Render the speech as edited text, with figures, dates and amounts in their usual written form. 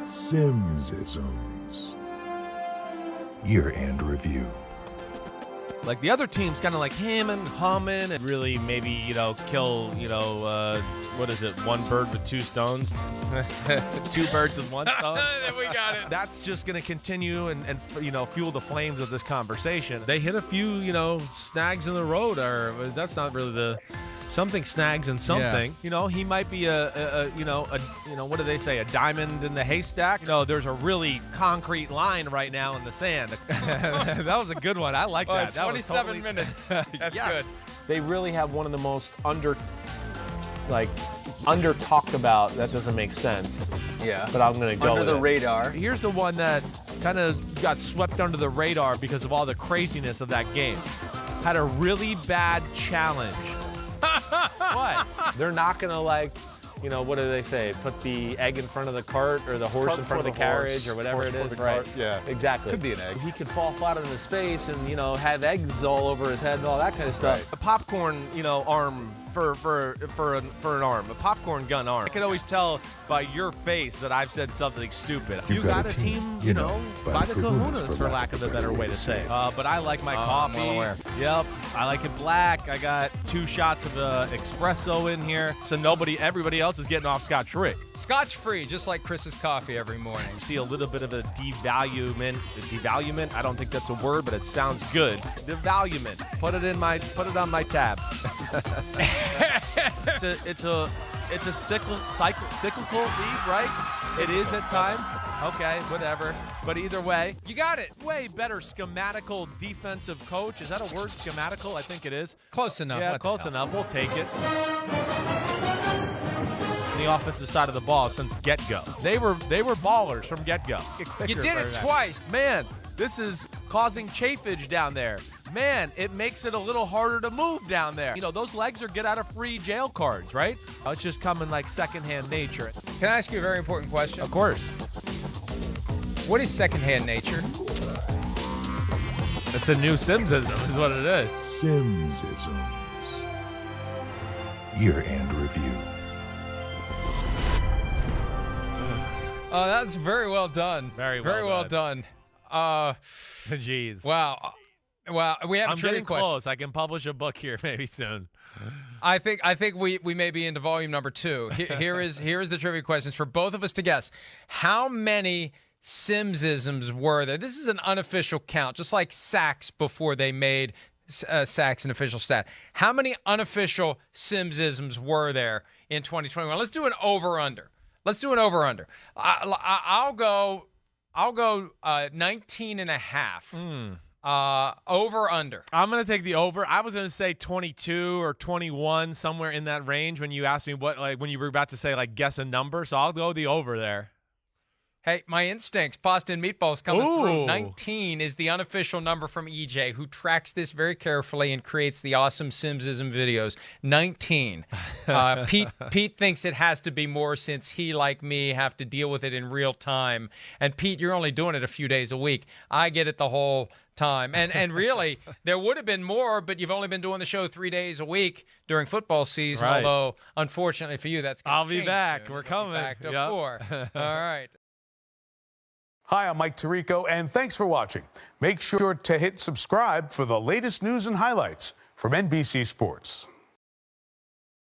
Simmsisms. Year-end review. Like the other team's kind of like hemming, humming, and really maybe, kill, what is it, one bird with two stones? Two birds with one stone? We got it. That's just going to continue and fuel the flames of this conversation. They hit a few, snags in the road, or that's not really the... Something snags and something. Yeah. He might be what do they say? A diamond in the haystack? There's a really concrete line right now in the sand. That was a good one. I like that. That 27 minutes. That's good. They really have one of the most under talked about. That doesn't make sense. Yeah. But I'm going to go under with the it. radar. Here's the one that kind of got swept under the radar because of all the craziness of that game. Had a really bad challenge. What? They're not going to what do they say? Put the egg in front of the cart or the horse in front of the carriage or whatever it is, right? Yeah. Exactly. Could be an egg. He could fall flat on his face and, have eggs all over his head and all that kind of stuff. Right. A popcorn, arm for an arm, a popcorn gun arm. I can always tell by your face that I've said something stupid. You got a team, by the Kahunas, for lack of a better way to say it. But I like my coffee. I'm well aware. Yep, I like it black. I got 2 shots of espresso in here, so everybody else is getting off scotch-free. Scotch-free, just like Chris's coffee every morning. See a little bit of a devaluement. Devaluement? I don't think that's a word, but it sounds good. Devaluement. Put it on my tab. It's a cyclical league, right? It is at times. Okay, whatever. But either way, You got it. way better schematical defensive coach. Is that a word, schematical? I think it is. Close enough. Yeah, What the close hell? enough. We'll take it. The offensive side of the ball since get-go. They were ballers from get-go. You did it twice. Man, this is causing chafage down there. Man, it makes it a little harder to move down there. Those legs are get-out-of-free jail cards, right? It's just coming like secondhand nature. Can I ask you a very important question? Of course. What is secondhand nature? It's a new Simmsism is what it is. Simmsisms. Year-end review. Oh, that's very well done. Very well done. Jeez. Wow. Well, we have a I'm trivia getting question. close. I can publish a book here maybe soon. I think we may be into volume number 2. Here is the trivia questions for both of us to guess. How many Simmsisms were there? This is an unofficial count, just like sacks before they made sacks an official stat. How many unofficial Simmsisms were there in 2021? Let's do an over/under. I'll go 19 and a half. Over/under. I'm going to take the over. I was going to say 22 or 21, somewhere in that range when you asked me when you were about to say, guess a number. So I'll go the over there. Hey, my instincts, pasta and meatballs coming through. Ooh. 19 is the unofficial number from EJ, who tracks this very carefully and creates the awesome Simmsism videos. 19. Pete thinks it has to be more since he, like me, have to deal with it in real time. And Pete, you're only doing it a few days a week. I get it the whole time. And really, there would have been more, but you've only been doing the show 3 days a week during football season, Right. although, unfortunately for you, that's going to I'll be change back. soon. We're You'll be coming. back to Yep. 4. All right. Hi, I'm Mike Tirico, and thanks for watching. Make sure to hit subscribe for the latest news and highlights from NBC Sports.